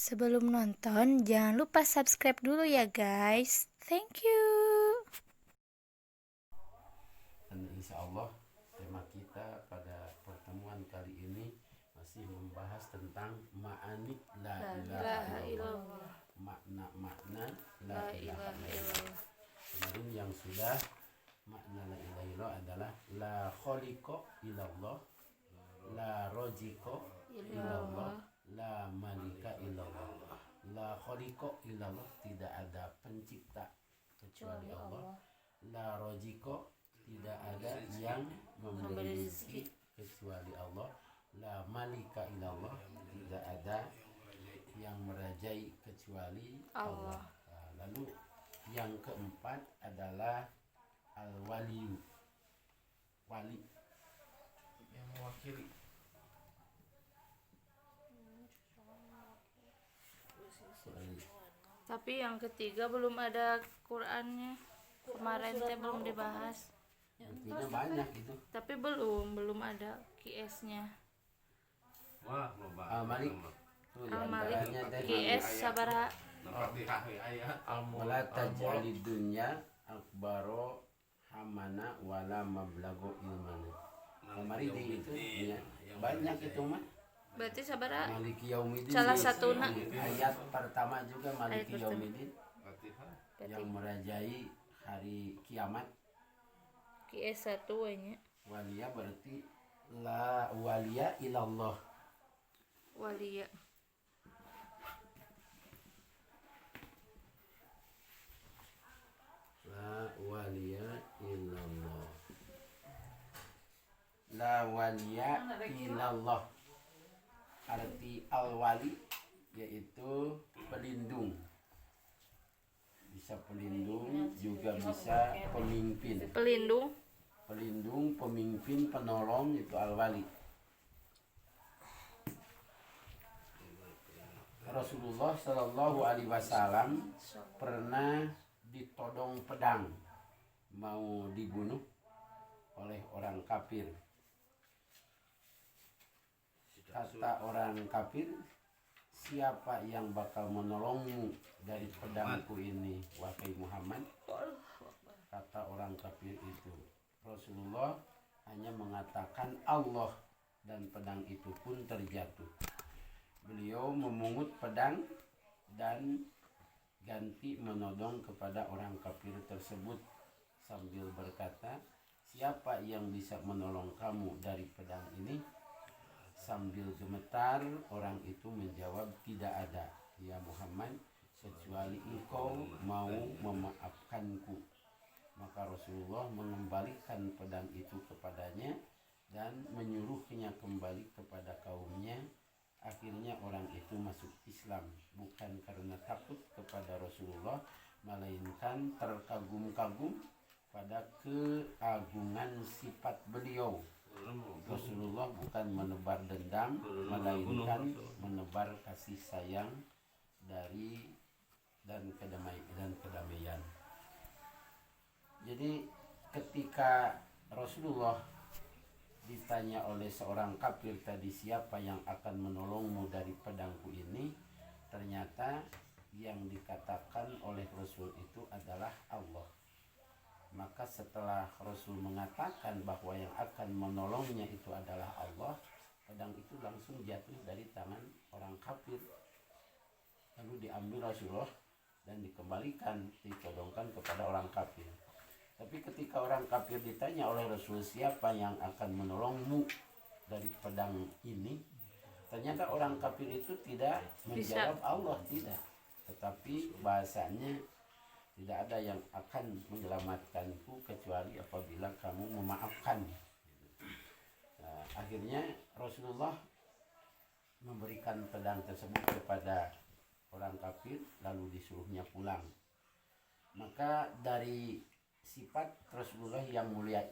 Sebelum nonton, jangan lupa subscribe dulu ya guys. Thank you. Dan insya Allah tema kita pada pertemuan kali ini masih membahas tentang ma'ani la ilaha illallah. Makna-makna la ilaha illallah. Kemarin yang sudah makna la ilaha illallah adalah la khaliqa illallah, la rojiqa illallah, la malika illallah. La khaliqa illallah, tidak ada pencipta kecuali Allah. La rojiqa, tidak ada yang memberi rezeki kecuali Allah. La malika illallah, tidak ada yang merajai kecuali Allah. Lalu yang keempat adalah al-waliyu, wali yang mewakili. Tapi yang ketiga belum ada Qurannya. Kemarin teh belum dibahas. Buktinya banyak itu. Tapi belum ada QS-nya. Wah, Al-Malik. Al-Malik QS sabaraha? Wala taj'alid dunya akbaro hamana wala mablago ilmana. Al-Malik itu ya, banyak itu mah. Berarti sabaraha? Maliki Yaumidin. Salah satuna. Ayat pertama juga Maliki Ayat Yaumidin, yang merajai hari kiamat. QS 1 nya. Walia berarti la walia ilallah. Waliya. La walia ilallah. La walia ilallah. Arti al-wali yaitu pelindung. Bisa pelindung, juga bisa pemimpin. Pelindung. Pelindung, pemimpin, penolong, itu al-wali. Rasulullah Shallallahu Alaihi Wasallam pernah ditodong pedang, mau dibunuh oleh orang kafir. Kata orang kafir, siapa yang bakal menolongmu dari pedangku ini, wahai Muhammad? Kata orang kafir itu. Rasulullah hanya mengatakan Allah, dan pedang itu pun terjatuh. Beliau memungut pedang dan ganti menodong kepada orang kafir tersebut sambil berkata, siapa yang bisa menolong kamu dari pedang ini? Sambil gemetar orang itu menjawab, tidak ada ya Muhammad, kecuali engkau mau memaafkanku. Maka Rasulullah mengembalikan pedang itu kepadanya dan menyuruhnya kembali kepada kaumnya. Akhirnya orang itu masuk Islam, bukan karena takut kepada Rasulullah, melainkan terkagum-kagum pada keagungan sifat beliau. Rasulullah bukan menebar dendam, melainkan menebar kasih sayang dan kedamaian. Jadi ketika Rasulullah ditanya oleh seorang kafir tadi, siapa yang akan menolongmu dari pedangku ini, ternyata yang dikatakan oleh Rasul itu adalah Allah. Maka setelah Rasul mengatakan bahwa yang akan menolongnya itu adalah Allah, pedang itu langsung jatuh dari tangan orang kafir. Lalu diambil Rasulullah dan dikembalikan, ditodongkan kepada orang kafir. Tapi ketika orang kafir ditanya oleh Rasul, siapa yang akan menolongmu dari pedang ini, ternyata orang kafir itu tidak menjawab Allah, tidak. Tetapi bahasanya, tidak ada yang akan menyelamatkanku kecuali apabila kamu memaafkan. Nah, akhirnya Rasulullah memberikan pedang tersebut kepada orang kafir, lalu disuruhnya pulang. Maka dari sifat Rasulullah yang mulia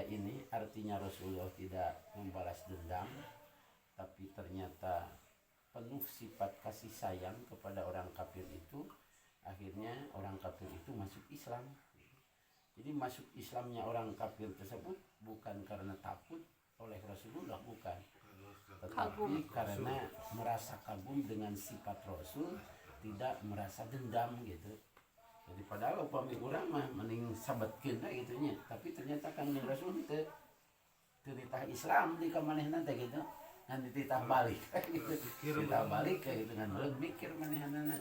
ini, artinya Rasulullah tidak membalas dendam, tapi ternyata penuh sifat kasih sayang kepada orang kafir itu. Akhirnya orang kafir itu masuk Islam. Jadi masuk Islamnya orang kafir tersebut bukan karena takut oleh Rasulullah, bukan, tetapi karena merasa kagum dengan sifat Rasul, tidak merasa dendam gitu. Jadi padahal upami urang mah mending sabetkeun gitu nya, tapi ternyata Kanjeng Rasul teu dititah Islam di ka manehna teh gitu. Ngan dititah balik gitu. Dititah balik kayak gitu kan belum mikir manehanana.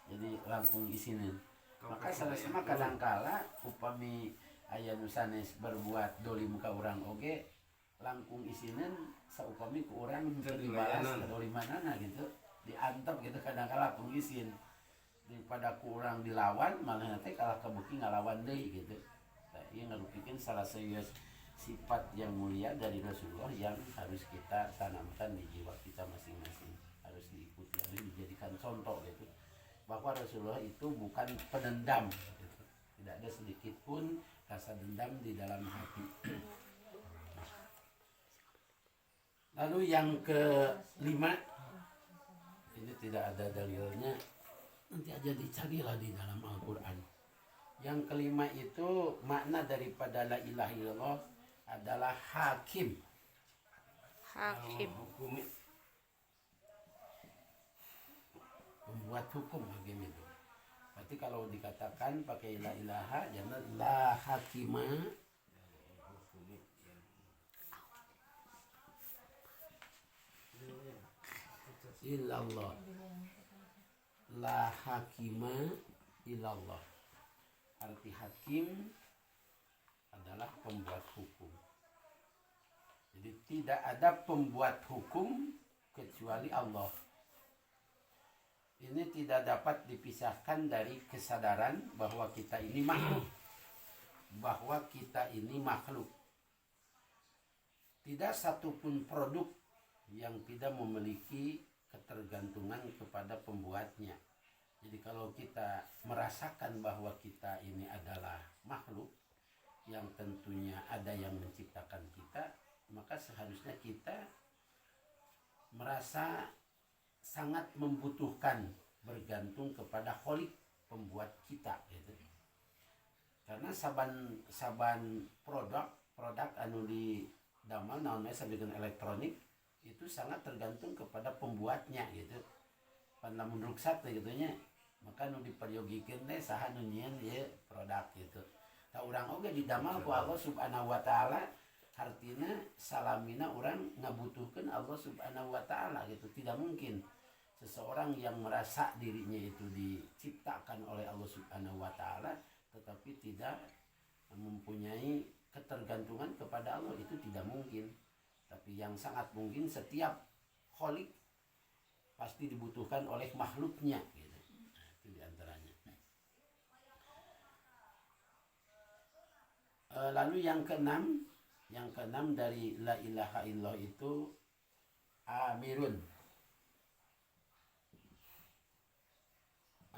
Jadi langkung isinin. Maka sama kadangkala upami aya nu sanes berbuat dolim ka urang oge langkung isinin saupami ku urang dibalas kedolimanana gitu, diantep gitu kadangkala langkung isin daripada ku urang dilawan malah teh kalah kabeuki ngalawan deui gitu. Nah, ieu ngarupikeun salah seueus sifat yang mulia dari Rasulullah yang harus kita tanamkan di jiwa kita masing-masing, harus diikuti, harus dijadikan contoh gitu, bahwa Rasulullah itu bukan penendam gitu. Tidak ada sedikit pun rasa dendam di dalam hati. Lalu yang kelima, ini tidak ada dalilnya, nanti aja dicarilah di dalam Al-Quran. Yang kelima itu makna daripada la ilaha illallah adalah hakim. Hakim. Membuat hukum hakim itu. Berarti kalau dikatakan pakai la ilaha, jangan la hakimah. Illallah, la hakima illallah. Arti hakim adalah pembuat hukum. Jadi tidak ada pembuat hukum kecuali Allah. Ini tidak dapat dipisahkan dari kesadaran bahwa kita ini makhluk. Bahwa kita ini makhluk. Tidak satupun produk yang tidak memiliki ketergantungan kepada pembuatnya. Jadi kalau kita merasakan bahwa kita ini adalah makhluk yang tentunya ada yang menciptakan kita, maka seharusnya kita merasa sangat membutuhkan bergantung kepada Kholik pembuat kita gitu. Karena saban produk anu di damel naonnya sabikeun elektronik itu sangat tergantung kepada pembuatnya gitu. Pan lamun rusak teh gitu nya, maka nu diperyogikan teh saha nu nyieun ieu produk gitu. Ta urang oge didamel ku Allah Subhanahu wa taala, artina salamina urang ngabutuhkeun Allah Subhanahu wa taala gitu. Tidak mungkin seseorang yang merasa dirinya itu diciptakan oleh Allah Subhanahu wa taala tetapi tidak mempunyai ketergantungan kepada Allah, itu tidak mungkin. Tapi yang sangat mungkin setiap kholik pasti dibutuhkan oleh makhluknya gitu. Itu diantaranya. Lalu yang keenam dari la ilaha illallah itu amirun.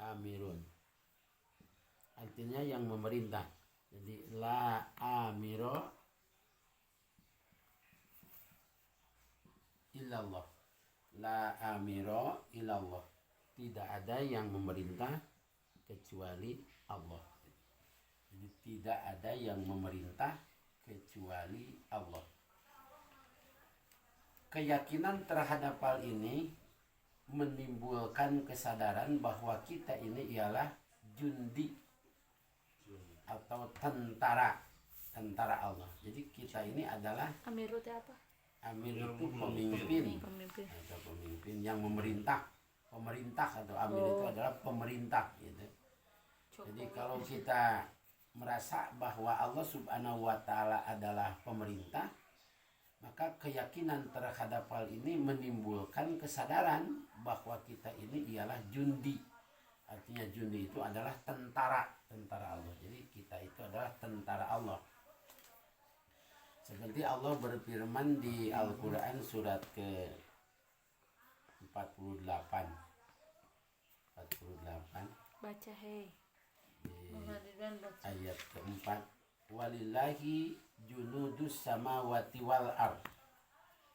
Amirun artinya yang memerintah. Jadi la amiro illallah, la amiro illallah, tidak ada yang memerintah kecuali Allah. Jadi tidak ada yang memerintah kecuali Allah. Keyakinan terhadap hal ini menimbulkan kesadaran bahwa kita ini ialah jundi atau tentara Allah. Jadi kita ini adalah Amiru teh apa? amir itu pemimpin atau pemimpin yang memerintah. Pemerintah atau amir itu adalah pemerintah gitu. Jadi kalau kita merasa bahwa Allah Subhanahu wa taala adalah pemerintah, maka keyakinan terhadap hal ini menimbulkan kesadaran bahwa kita ini ialah jundi. Artinya jundi itu adalah tentara Allah. Jadi kita itu adalah tentara Allah. Seperti Allah berfirman di Al-Quran surat ke-48. Baca hei. Ayat keempat, walillahi junudus samawati wal ard.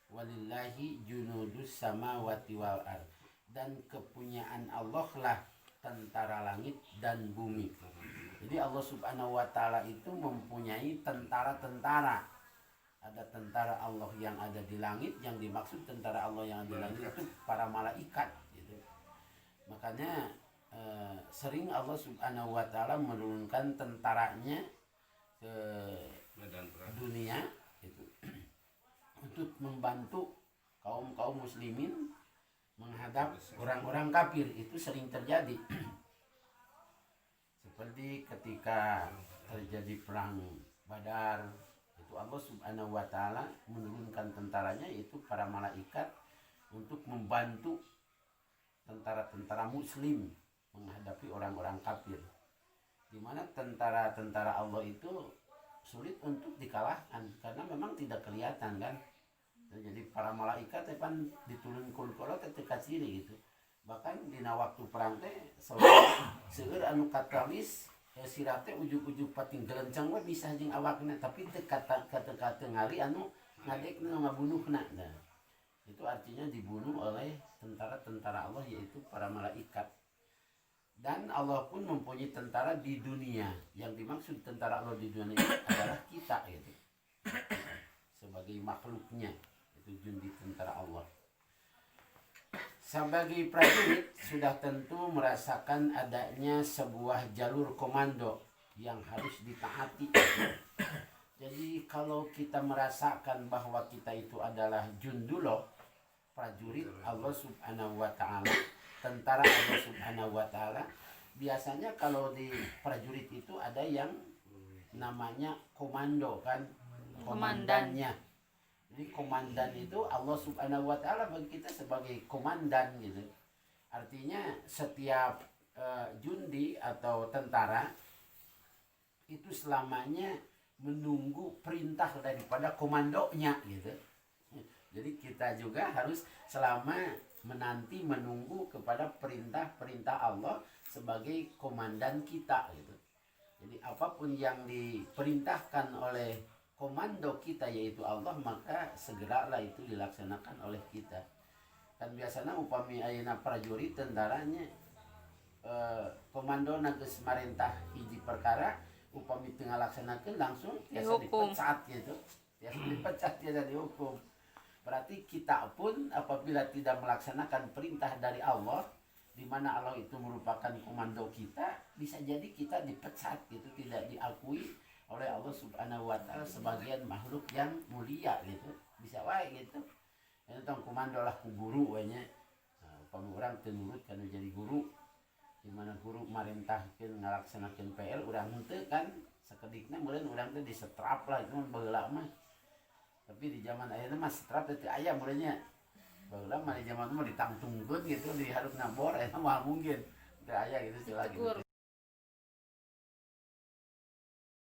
Walillahi junudus samawati wal ard. Dan kepunyaan Allah lah tentara langit dan bumi. Jadi Allah Subhanahu wa taala itu mempunyai tentara-tentara. ada tentara Allah yang ada di langit. Yang dimaksud tentara Allah yang ada di langit itu para malaikat gitu. Makanya sering Allah Subhanahu wa taala menurunkan tentaranya ke dunia itu untuk membantu kaum muslimin menghadap orang-orang kafir. Itu sering terjadi. Seperti ketika terjadi perang Badar, itu Allah Subhanahu wa taala menurunkan tentaranya, yaitu para malaikat, untuk membantu tentara-tentara muslim menghadapi orang-orang kafir. Di mana tentara-tentara Allah itu sulit untuk dikalahkan karena memang tidak kelihatan kan. Jadi para malaikat kan diturunkan kalau ketika ciri gitu. Bahkan di waktu perang teh seueur anu katalis sirate ujug-ujug pating gelencang we bisa jeung awakna, tapi teu kata ngali anu ngadekna ngabunuhna. Nah, itu artinya dibunuh oleh tentara-tentara Allah, yaitu para malaikat. Dan Allah pun mempunyai tentara di dunia. Yang dimaksud tentara Allah di dunia itu adalah kita gitu. Sebagai makhluknya, itu jundi tentara Allah. Sebagai prajurit sudah tentu merasakan adanya sebuah jalur komando yang harus ditaati. Jadi kalau kita merasakan bahwa kita itu adalah jundullah, prajurit Allah Subhanahu wa taala, tentara Allah Subhanahu wa taala, biasanya kalau di prajurit itu ada yang namanya komando kan, komandannya. Jadi komandan itu Allah Subhanahu wa taala bagi kita sebagai komandan gitu. Artinya setiap jundi atau tentara itu selamanya menunggu perintah daripada komandonya gitu. Jadi kita juga harus selama menunggu kepada perintah Allah sebagai komandan kita gitu. Jadi apapun yang diperintahkan oleh komando kita yaitu Allah, maka segeralah itu dilaksanakan oleh kita. Kan biasanya upami ayeuna prajurit tentaranya komando geus marentah hiji perkara, upami teu ngalaksanakeun langsung biasa dipecat gitu. Biasa dipecat, biasa dihukum. Berarti kita pun apabila tidak melaksanakan perintah dari Allah, di mana Allah itu merupakan komando kita, bisa jadi kita dipecat gitu, tidak diakui oleh Allah Subhanahu wa taala sebagian makhluk yang mulia gitu. Bisa wae gitu. Itu tong komando lah ku guru we nya. Nah, upami urang teu nurut kana jadi guru, di mana guru marentahkeun ngalaksanakeun PR urang henteu kan, sakedikna meureun urang teh disetrap lah, itu baheula mah. Tapi di zaman ayeuna mah setrap teh teu aya meureun nya. Baheula mah di zaman mah ditangtungkeun gitu, dihareup ngabor eta mah mungkin teu aya gitu ceula gitu.